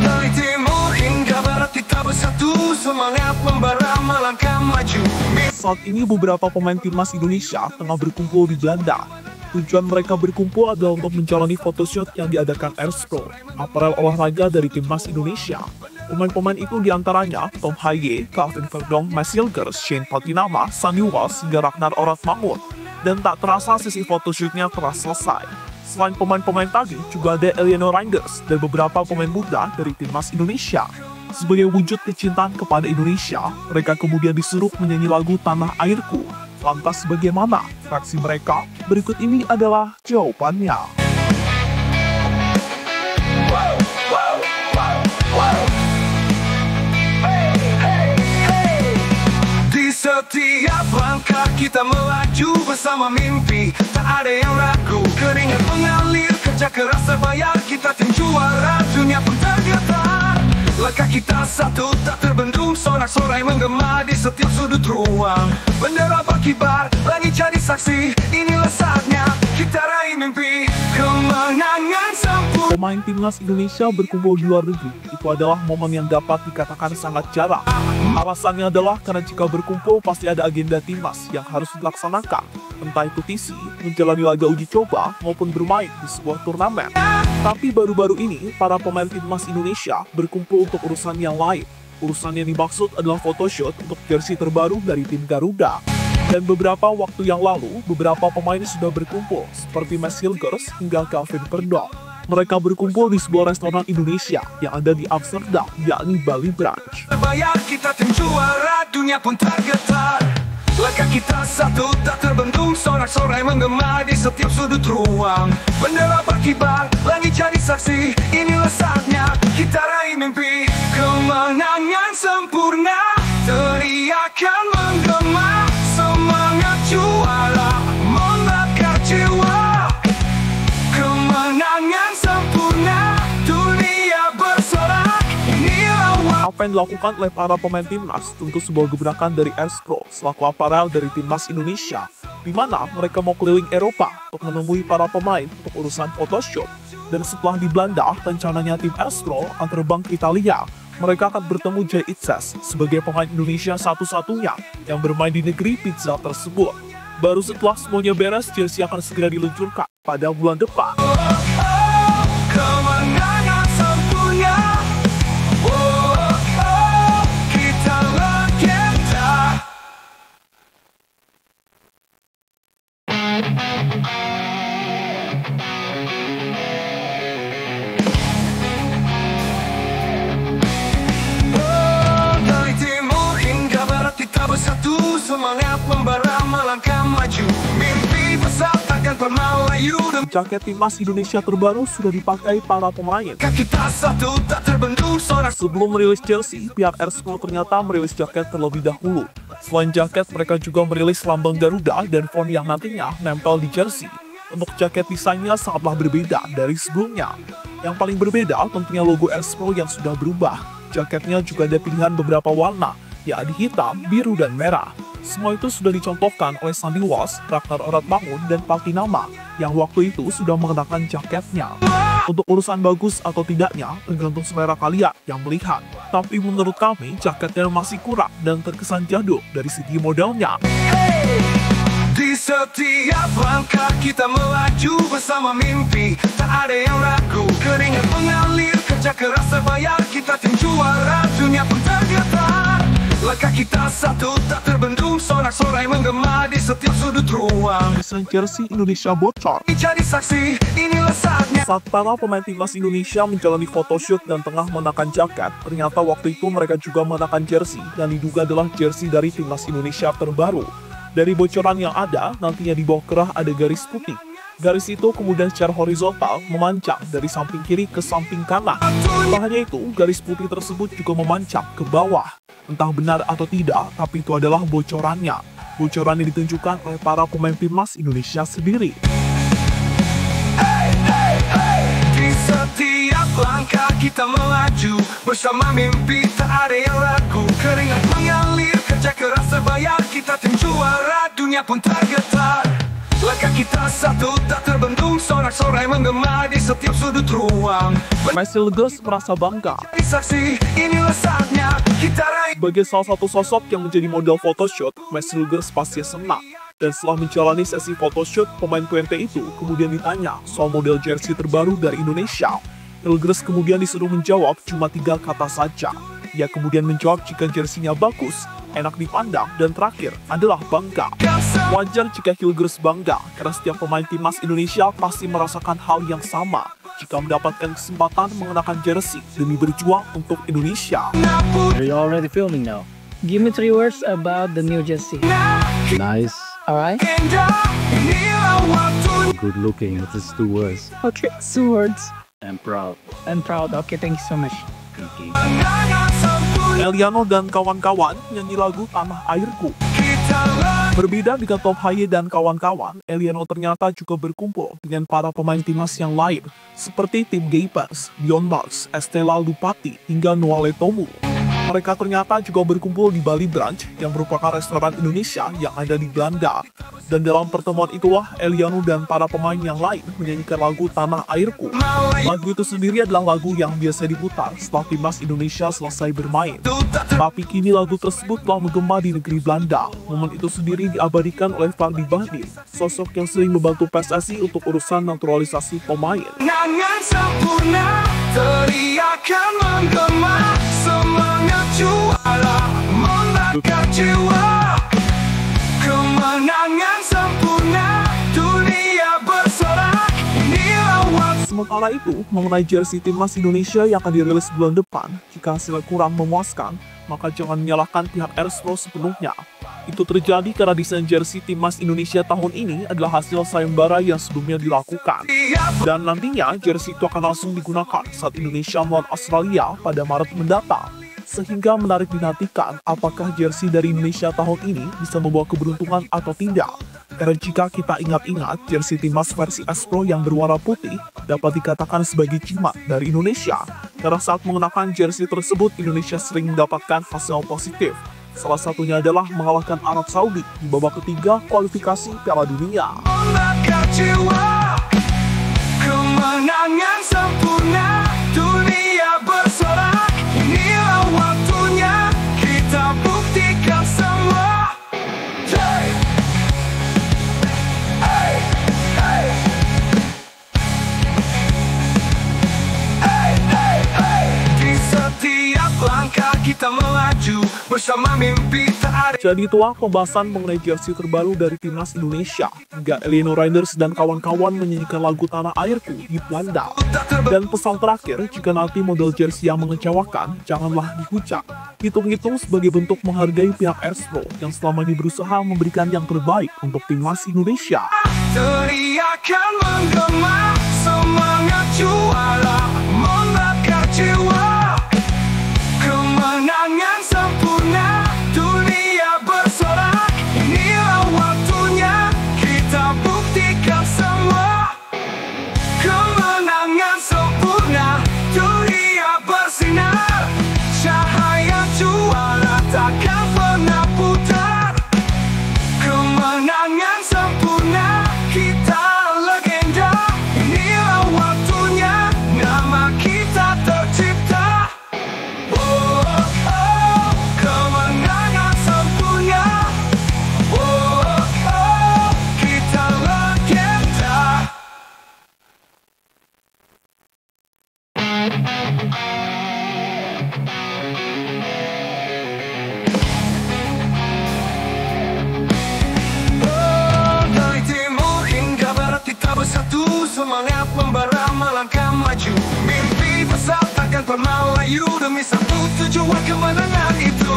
Dari timur hingga barat kita bersatu, semangat membara melangkah maju. Saat ini beberapa pemain timnas Indonesia tengah berkumpul di Belanda. Tujuan mereka berkumpul adalah untuk menjalani photoshoot yang diadakan Erspro, aparel olahraga dari timnas Indonesia. Pemain-pemain itu diantaranya Tom Hye, Calvin Verdonk, Mads Hilgers, Shane Patinama, Sandy Walsh, hingga Ragnar Oratmangun. Dan tak terasa sesi photoshootnya telah selesai. Selain pemain-pemain tadi, juga ada Eleanor Reinders dan beberapa pemain muda dari timnas Indonesia. Sebagai wujud kecintaan kepada Indonesia, mereka kemudian disuruh menyanyi lagu Tanah Airku. Lantas bagaimana reaksi mereka? Berikut ini adalah jawabannya. Di setiap langkah kita melaju bersama mimpi, tak ada yang ragu. Keringat mengalir, kerja keras terbayar, kita tim juara, dunia pun tergetar. Langkah kita satu tak terbendung, sorak-sorai menggema di setiap sudut ruang. Bendera berkibar, langit jadi saksi, inilah saatnya kita raih mimpi, kemenangan sempurna. Pemain timnas Indonesia berkumpul di luar negeri, itu adalah momen yang dapat dikatakan sangat jarang. Alasannya adalah karena jika berkumpul pasti ada agenda timnas yang harus dilaksanakan, entah itu TC, menjalani laga uji coba, maupun bermain di sebuah turnamen. Tapi baru-baru ini, para pemain timnas Indonesia berkumpul untuk urusan yang lain. Urusan yang dimaksud adalah photoshoot untuk jersey terbaru dari tim Garuda. Dan beberapa waktu yang lalu, beberapa pemain sudah berkumpul, seperti Mads Hilgers hingga Calvin Verdonk. Mereka berkumpul di sebuah restoran Indonesia yang ada di Amsterdam, yakni Bali Branch. Terbayar kita tim juara, dunia pun tergetar. Langkah kita satu tak terbendung, sorak-sorai menggema di setiap sudut ruang. Bendera berkibar, langit jadi saksi, inilah saatnya kita raih mimpi, kemenangan sempurna. Teriakan menggema, semangat juara membakar jiwa. Kemenangan sempurna, dunia bersorak, inilah Apa yang dilakukan oleh para pemain timnas tentu sebuah gebrakan dari Erspro selaku aparel dari timnas Indonesia, di mana mereka mau keliling Eropa untuk menemui para pemain untuk urusan photoshoot. Dan setelah di Belanda, rencananya tim Erspro akan terbang ke Italia. Mereka akan bertemu Jay Itzes sebagai pemain Indonesia satu-satunya yang bermain di negeri pizza tersebut. Baru setelah semuanya beres, jersey akan segera diluncurkan pada bulan depan. kemenangan sempurna. Kita legenda. Dari timur hingga barat kita bersatu, semangat membara melangkah maju. Mimpi besar takkan pernah layu. Jaket timnas Indonesia terbaru sudah dipakai para pemain. Kita satu tak terbendung, sorak. Sebelum merilis jersey, pihak Erspro ternyata merilis jaket terlebih dahulu. Selain jaket, mereka juga merilis lambang Garuda dan font yang nantinya nempel di jersey. Untuk jaket desainnya sangatlah berbeda dari sebelumnya. Yang paling berbeda tentunya logo Erspro yang sudah berubah. Jaketnya juga ada pilihan beberapa warna, yakni hitam, biru, dan merah. Semua itu sudah dicontohkan oleh Sandy Walsh, Ragnar Oratmangun, dan Patinama yang waktu itu sudah mengenakan jaketnya. Untuk urusan bagus atau tidaknya, tergantung selera kalian yang melihat. Tapi menurut kami, jaketnya masih kurang dan terkesan jadul dari segi modelnya. Di setiap langkah kita melaju bersama mimpi, tak ada yang ragu. Keringat mengalir, kerja keras terbayar, kita tim juara, dunia pun tergetar. Langkah kita satu tak terbendung, sorak-sorai menggema di setiap sudut ruang. Desain jersey Indonesia bocor. Jadi saksi, inilah saatnya. Saat para pemain timnas Indonesia menjalani photoshoot dan tengah mengenakan jaket, ternyata waktu itu mereka juga mengenakan jersey yang diduga adalah jersey dari timnas Indonesia terbaru. Dari bocoran yang ada, nantinya di bawah kerah ada garis putih. Garis itu kemudian secara horizontal memanjang dari samping kiri ke samping kanan. Tak hanya itu, garis putih tersebut juga memanjang ke bawah. Entah benar atau tidak, tapi itu adalah bocorannya. Bocoran yang ditunjukkan oleh para pemain timnas Indonesia sendiri. Di setiap langkah kita melaju bersama mimpi, tak ada yang ragu. Keringat mengalir, kerja keras terbayar, kita tim juara. dunia pun tergetar. Langkah kita satu tak terbendung, sorak-sorai menggema di setiap sudut ruang. Messi Girls merasa bangga Saksi, inilah saatnya kita raih. sebagai salah satu sosok yang menjadi model photoshoot. Messi Girls pasti senang. Dan setelah menjalani sesi photoshoot, pemain Twente itu kemudian ditanya soal model jersey terbaru dari Indonesia. Hilgers kemudian disuruh menjawab cuma 3 kata saja. Ia kemudian menjawab jika jersinya bagus, enak dipandang, dan terakhir adalah bangga. Wajar jika Hilgers bangga, karena setiap pemain timnas Indonesia pasti merasakan hal yang sama jika mendapatkan kesempatan mengenakan jersey demi berjuang untuk Indonesia. Are you already filming now? Give me 3 words about the new jersey. Nice, Alright? good looking. It is 2 words. Okay, 2 words. And proud. And proud. Okay, thank you so much. Thank you. Eliano dan kawan-kawan nyanyi lagu Tanah Airku. Berbeda dengan Tom Haye dan kawan-kawan, Eliano ternyata juga berkumpul dengan para pemain timnas yang lain, seperti Tim Gaypers, Dion Marks, Estela Lupati, hingga Noah Letomu. Mereka ternyata juga berkumpul di Bali Brunch, yang merupakan restoran Indonesia yang ada di Belanda. Dan dalam pertemuan itulah, Eliano dan para pemain yang lain menyanyikan lagu Tanah Airku. Lagu itu sendiri adalah lagu yang biasa diputar setelah timnas Indonesia selesai bermain. Tapi kini lagu tersebut telah menggema di negeri Belanda. Momen itu sendiri diabadikan oleh Fadli Bahdir, sosok yang sering membantu PSSI untuk urusan naturalisasi pemain. Kenangan sempurna, teriakan menggema, semangat juara membakar jiwa. Kemenangan sempurna, dunia bersorak, inilah waktu. Sementara itu, mengenai jersey timnas Indonesia yang akan dirilis bulan depan, jika hasilnya kurang memuaskan, maka jangan menyalahkan pihak Erspro sepenuhnya. Itu terjadi karena desain jersey timnas Indonesia tahun ini adalah hasil sayembara yang sebelumnya dilakukan. Dan nantinya jersey itu akan langsung digunakan saat Indonesia melawan Australia pada Maret mendatang. Sehingga menarik dinantikan apakah jersey dari Indonesia tahun ini bisa membawa keberuntungan atau tidak. Karena jika kita ingat-ingat, jersey timnas versi Erspro yang berwarna putih dapat dikatakan sebagai jimat dari Indonesia. Karena saat mengenakan jersey tersebut, Indonesia sering mendapatkan hasil positif. Salah satunya adalah mengalahkan Arab Saudi di babak ketiga kualifikasi Piala Dunia. Membakar jiwa, kemenangan sempurna, dunia bersorak, inilah waktunya kita buktikan semua. Hey, hey, hey, hey, hey, hey. Di setiap langkah kita melaju bersama mimpi tak ada. Jadi itulah pembahasan mengenai jersey terbaru dari timnas Indonesia. Hingga Eliano Reinders dan kawan-kawan menyanyikan lagu Tanah Airku di Belanda. Dan pesan terakhir, jika nanti model jersey yang mengecewakan, janganlah dihujat. Hitung-hitung sebagai bentuk menghargai pihak Erspro yang selama ini berusaha memberikan yang terbaik untuk timnas Indonesia. Teriakan menggema, semangat juara membakar jiwa. Kemenangan sempurna, dunia bersorak, inilah waktunya kita buktikan semua. Kemenangan sempurna, dunia bersinar, cahaya juara takkan pernah putar. Kemenangan sempurna, kita legenda, inilah waktunya nama kita tercipta. Oh, oh, kemenangan sempurna. Oh, oh, kita legenda. Dari timur hingga barat kita bersatu, semangat membara melangkah maju. Mimpi besar takkan pernah layu demi satu tujuan kemenangan itu.